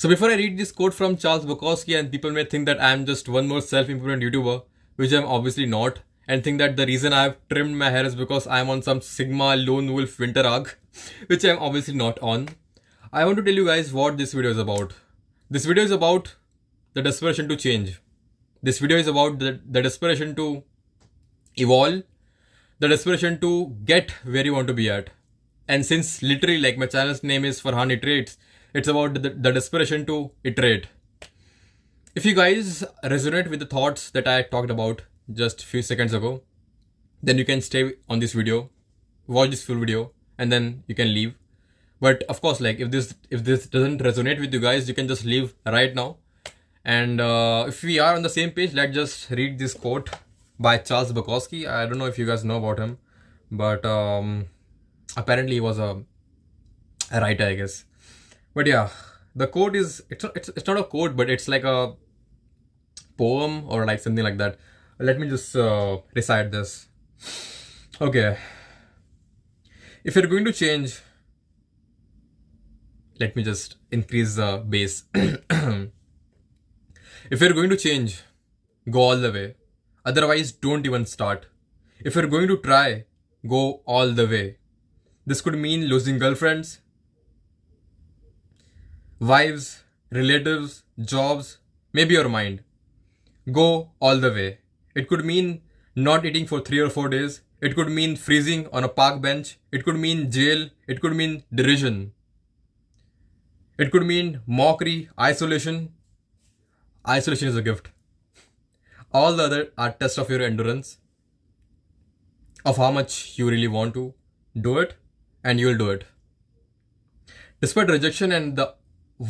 So before I read this quote from Charles Bukowski, and people may think that I am just one more self-improvement YouTuber, which I'm obviously not, and think that the reason I've trimmed my hair is because I'm on some Sigma Lone Wolf winter arc, which I'm obviously not on. I want to tell you guys what this video is about. This video is about the desperation to change. This video is about the desperation to evolve, the desperation to get where you want to be at. And since literally like my channel's name is Farhan Iterates, it's about the desperation to iterate. If you guys resonate with the thoughts that I talked about just a few seconds ago, then you can stay on this video, watch this full video, and then you can leave. But of course, like if this doesn't resonate with you guys, you can just leave right now. And if we are on the same page, let's just read this quote by Charles Bukowski. I don't know if you guys know about him, but apparently he was a writer, I guess. But yeah, the quote is it's not a quote, but it's like a poem or like something like that. Let me just recite this. Okay. If you're going to change, let me just increase the bass. If you're going to change, go all the way. Otherwise, don't even start. If you're going to try, go all the way. This could mean losing girlfriends, wives, relatives, jobs, maybe your mind. Go all the way. It could mean not eating for 3 or 4 days. It could mean freezing on a park bench. It could mean jail. It could mean derision. It could mean mockery, isolation. Isolation is a gift. All the other are tests of your endurance, of how much you really want to do it, and you'll do it. Despite rejection and the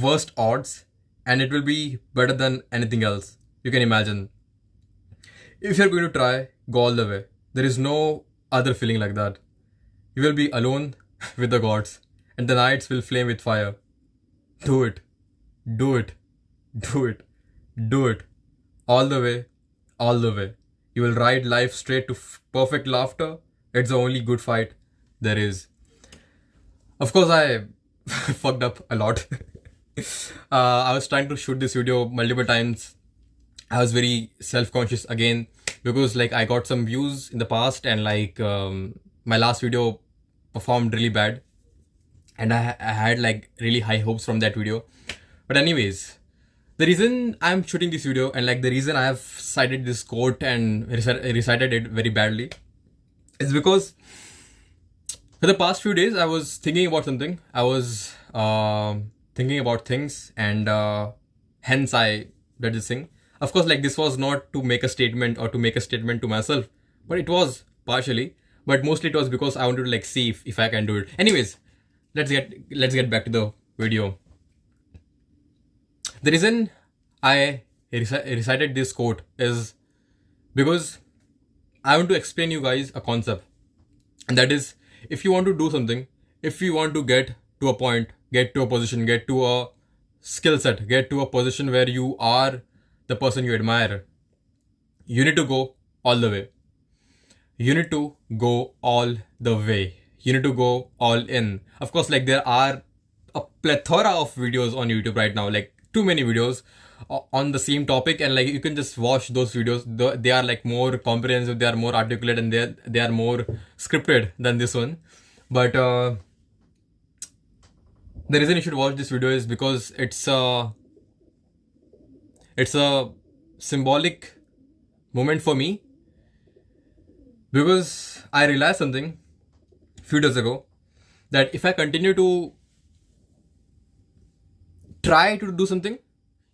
worst odds, and it will be better than anything else you can imagine. If you're going to try, go all the way. There is no other feeling like that. You will be alone with the gods, and the nights will flame with fire. Do it. Do it. Do it. Do it. All the way. All the way. You will ride life straight to perfect laughter. It's the only good fight there is. Of course, I fucked up a lot. I was trying to shoot this video multiple times. I was very self-conscious again because like I got some views in the past, and like my last video performed really bad, and I had like really high hopes from that video. But anyways, the reason I'm shooting this video and like the reason I have cited this quote and recited it very badly is because for the past few days I was thinking about something. I was thinking about things, and hence I did this thing. Of course, like this was not to make a statement or to make a statement to myself, but it was partially, but mostly it was because I wanted to like see if I can do it. Anyways, let's get back to the video. The reason I recited this quote is because I want to explain you guys a concept, and that is, if you want to do something, if you want to get to a point, get to a position, get to a skill set, get to a position where you are the person you admire, you need to go all the way. You need to go all the way. You need to go all in. Of course, like there are a plethora of videos on YouTube right now, like too many videos on the same topic, and like you can just watch those videos. They are like more comprehensive, they are more articulate, and they are more scripted than this one. But the reason you should watch this video is because it's a symbolic moment for me, because I realized something a few days ago, that if I continue to try to do something,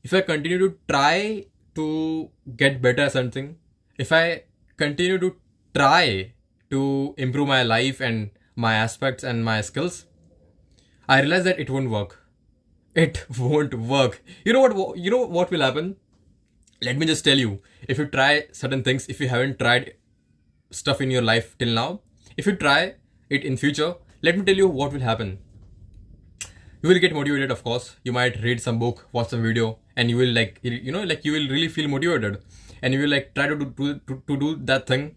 if I continue to try to get better at something, if I continue to try to improve my life and my aspects and my skills, I realize that it won't work. It won't work. You know what will happen? Let me just tell you. If you try certain things, if you haven't tried stuff in your life till now, if you try it in future, let me tell you what will happen. You will get motivated, of course. You might read some book, watch some video, and you will like, you will really feel motivated, and you will like try to do that thing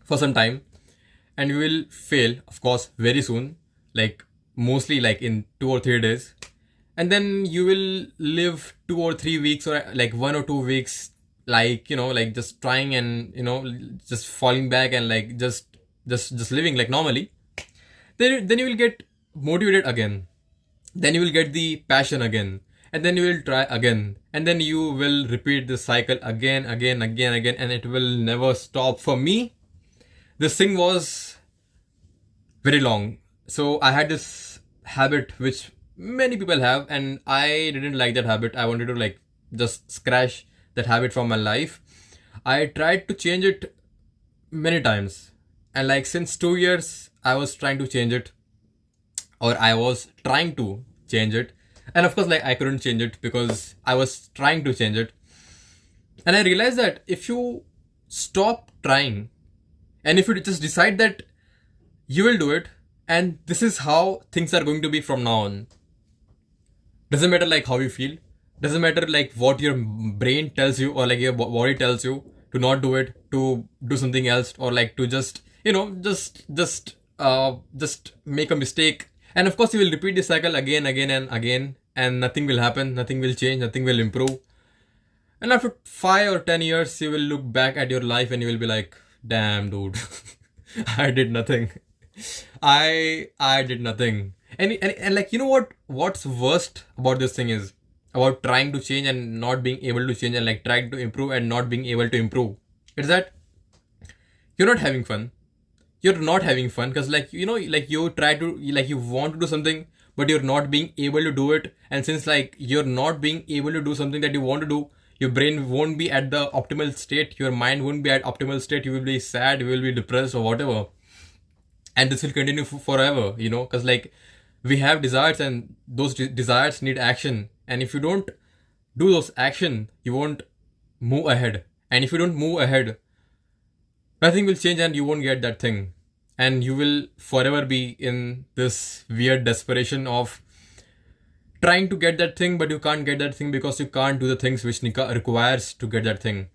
for some time, and you will fail, of course, very soon, like mostly like in 2 or 3 days, and then you will live 2 or 3 weeks or like 1 or 2 weeks, like like just trying and just falling back and like just living like normally. Then you will get motivated again, then you will get the passion again, and then you will try again, and then you will repeat this cycle again, and it will never stop. For me, this thing was very long. So I had this habit which many people have, and I didn't like that habit. I wanted to like just scratch that habit from my life. I tried to change it many times, and like since 2 years I was trying to change it, or I was trying to change it. And of course, like I couldn't change it because I was trying to change it. And I realized that if you stop trying and if you just decide that you will do it, and this is how things are going to be from now on. Doesn't matter like how you feel, doesn't matter like what your brain tells you or like your body tells you to not do it, to do something else, or like to just just make a mistake. And of course you will repeat this cycle again and again, and nothing will happen, nothing will change, nothing will improve. And after 5 or 10 years you will look back at your life and you will be like, damn dude, I did nothing. I did nothing. And like what's worst about this thing is about trying to change and not being able to change, and like trying to improve and not being able to improve. It's that you're not having fun. You're not having fun because like like you try to, like you want to do something but you're not being able to do it. And since like you're not being able to do something that you want to do, your brain won't be at the optimal state, your mind won't be at optimal state, you will be sad, you will be depressed or whatever. And this will continue forever, because like we have desires, and those desires need action. And if you don't do those action, you won't move ahead. And if you don't move ahead, nothing will change and you won't get that thing. And you will forever be in this weird desperation of trying to get that thing, but you can't get that thing because you can't do the things which requires to get that thing.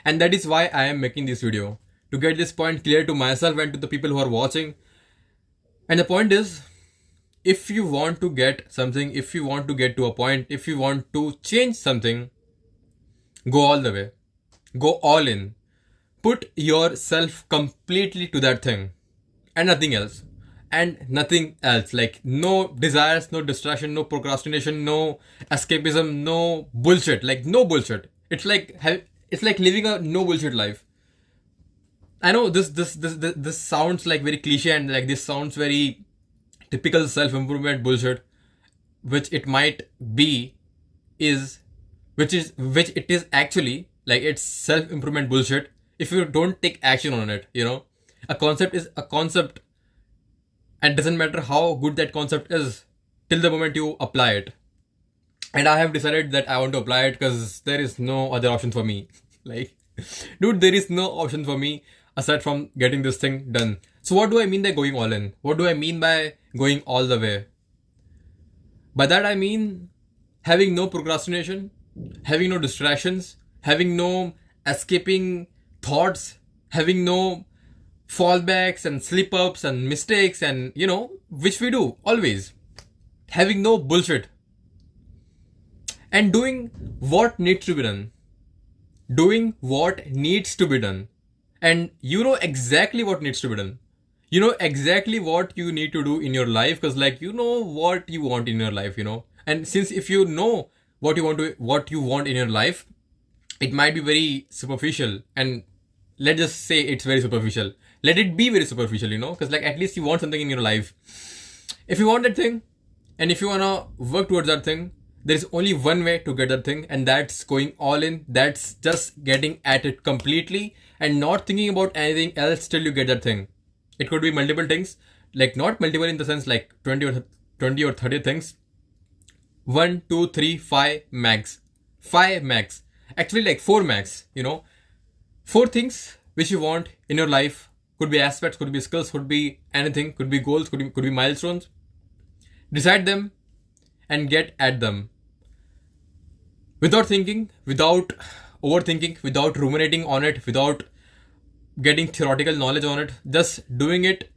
And that is why I am making this video, to get this point clear to myself and to the people who are watching. And the point is, if you want to get something, if you want to get to a point, if you want to change something, go all the way. Go all in. Put yourself completely to that thing and nothing else. And nothing else. Like no desires, no distraction, no procrastination, no escapism, no bullshit. Like no bullshit. It's like living a no bullshit life. I know this sounds like very cliche, and like this sounds very typical self-improvement bullshit, which it might be, which it is actually, like it's self-improvement bullshit if you don't take action on it. A concept is a concept, and it doesn't matter how good that concept is till the moment you apply it. And I have decided that I want to apply it because there is no other option for me. Like, dude, there is no option for me aside from getting this thing done. So what do I mean by going all in? What do I mean by going all the way? By that I mean having no procrastination, having no distractions, having no escaping thoughts, having no fallbacks and slip ups and mistakes, and which we do always. Having no bullshit. And doing what needs to be done. Doing what needs to be done. And you know exactly what needs to be done. You know exactly what you need to do in your life, because like you know what you want in your life, And since if you know what you want in your life, it might be very superficial, and let's just say it's very superficial. Let it be very superficial, because like at least you want something in your life. If you want that thing, and if you wanna work towards that thing, there is only one way to get that thing, and that's going all in. That's just getting at it completely and not thinking about anything else till you get that thing. It could be multiple things, like not multiple in the sense like 20 or 30 things. 1, 2, 3, 5 max. 5 max. Actually like 4 max, 4 things which you want in your life. Could be aspects, could be skills, could be anything, could be goals, could be milestones. Decide them and get at them. Without thinking, without overthinking, without ruminating on it, without getting theoretical knowledge on it, just doing it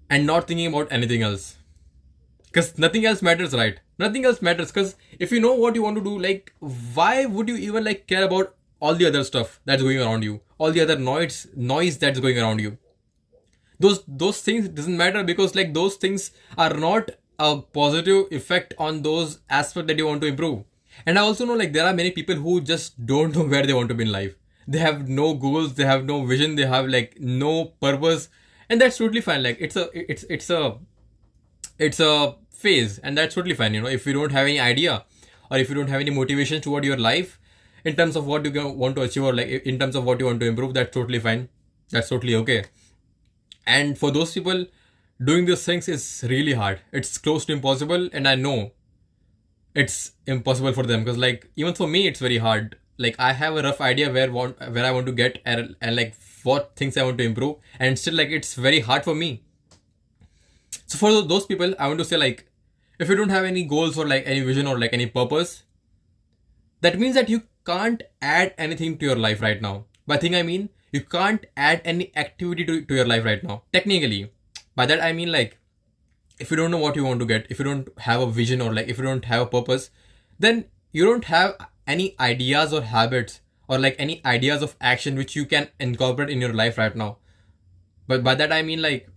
and not thinking about anything else. Because nothing else matters, right? Nothing else matters, because if you know what you want to do, like, why would you even like care about all the other stuff that's going around you, all the other noise that's going around you? Those things doesn't matter, because like those things are not a positive effect on those aspects that you want to improve. And I also know like there are many people who just don't know where they want to be in life. They have no goals, they have no vision, they have like no purpose, and that's totally fine. Like it's a phase, and that's totally fine. If you don't have any idea, or if you don't have any motivation toward your life in terms of what you want to achieve, or like in terms of what you want to improve, that's totally fine. That's totally okay. And for those people, doing these things is really hard. It's close to impossible, and I know it's impossible for them, because like even for me it's very hard. Like I have a rough idea where I want to get, and like what things I want to improve, and still like it's very hard for me. So for those people, I want to say, like, if you don't have any goals or like any vision or like any purpose, that means that you can't add anything to your life right now. By thing I mean, you can't add any activity to your life right now. Technically, by that I mean, like, if you don't know what you want to get, if you don't have a vision, or like if you don't have a purpose, then you don't have any ideas or habits, or like any ideas of action which you can incorporate in your life right now. But by that I mean, like,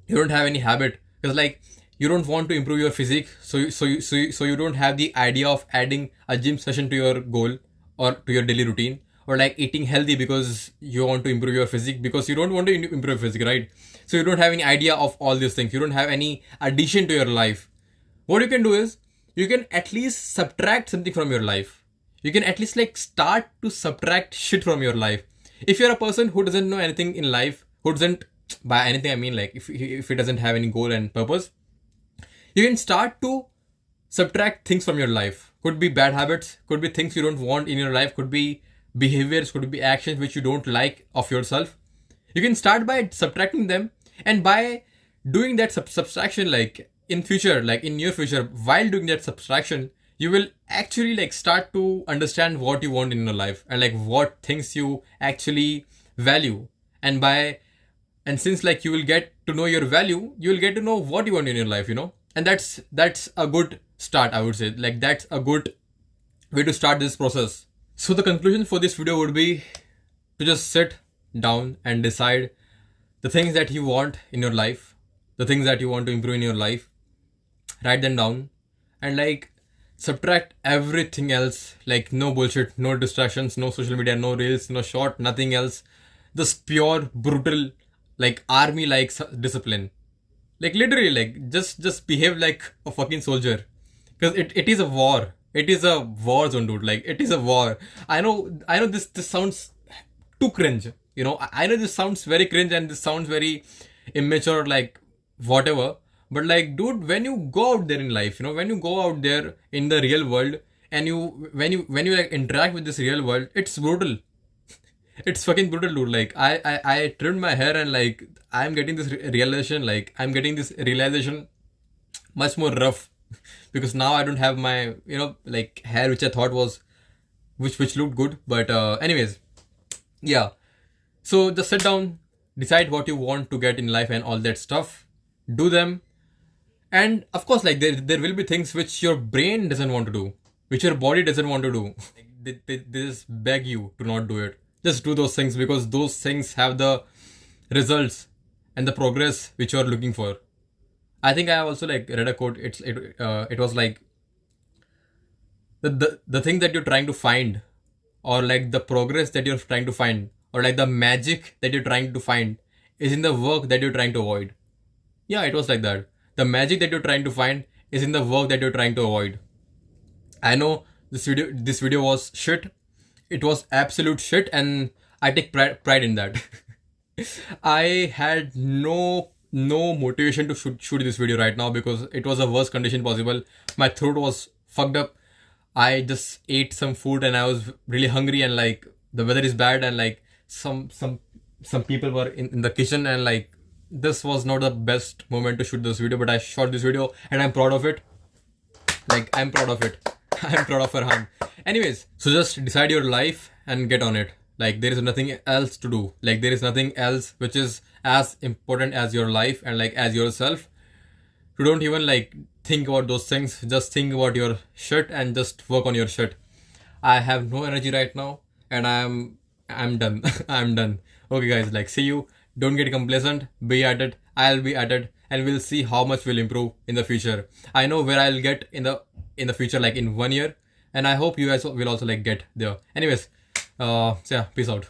you don't have any habit, because like you don't want to improve your physique, so you don't have the idea of adding a gym session to your goal or to your daily routine, or like eating healthy because you want to improve your physique, because you don't want to improve physique, right? So you don't have any idea of all these things, you don't have any addition to your life. What you can do is, you can at least subtract something from your life. You can at least like start to subtract shit from your life. If you're a person who doesn't know anything in life, who doesn't, by anything I mean, like if it doesn't have any goal and purpose, you can start to subtract things from your life. Could be bad habits, could be things you don't want in your life, could be behaviors, could be actions which you don't like of yourself. You can start by subtracting them, and by doing that subtraction, like in future, like in near future, while doing that subtraction, you will actually like start to understand what you want in your life, and like what things you actually value. And since like you will get to know your value, you will get to know what you want in your life. And that's a good start, I would say. Like that's a good way to start this process. So the conclusion for this video would be to just sit down and decide the things that you want in your life, the things that you want to improve in your life. Write them down, and like subtract everything else. Like no bullshit, no distractions, no social media, no reels, no short, nothing else. Just pure brutal, like army like discipline. Like literally, like just behave like a fucking soldier, because it is a war. It is a war zone, dude. Like it is a war. I know this sounds too cringe. I know this sounds very cringe, and this sounds very immature, like whatever. But like, dude, when you go out there in life, when you go out there in the real world, and when you like interact with this real world, it's brutal. It's fucking brutal, dude. Like I trimmed my hair, and like I'm getting this realization much more rough, because now I don't have my like hair which I thought was which looked good. But anyways, yeah. So just sit down, decide what you want to get in life and all that stuff. Do them. And of course, like there will be things which your brain doesn't want to do, which your body doesn't want to do. They just beg you to not do it. Just do those things, because those things have the results and the progress which you are looking for. I think I also like read a quote. It was like the thing that you're trying to find, or like the progress that you're trying to find, or like the magic that you're trying to find, is in the work that you're trying to avoid. Yeah, it was like that. The magic that you're trying to find is in the work that you're trying to avoid. I know this video was shit. It was absolute shit, and I take pride in that. I had no motivation to shoot this video right now, because it was the worst condition possible. My throat was fucked up. I just ate some food, and I was really hungry, and like the weather is bad, and like some people were in the kitchen, and like this was not the best moment to shoot this video. But I shot this video, and I'm proud of it. Like I'm proud of it. I'm proud of Farhan. Anyways, so just decide your life and get on it. Like there is nothing else to do. Like there is nothing else which is as important as your life and like as yourself. You don't even like think about those things. Just think about your shit and just work on your shit. I have no energy right now, and I'm done. I'm done. Okay, guys, like, see you. Don't get complacent. Be at it. I'll be at it, and we'll see how much we'll improve in the future. I know where I'll get in the future, like in 1 year, and I hope you guys will also like get there. Anyways, so yeah, peace out.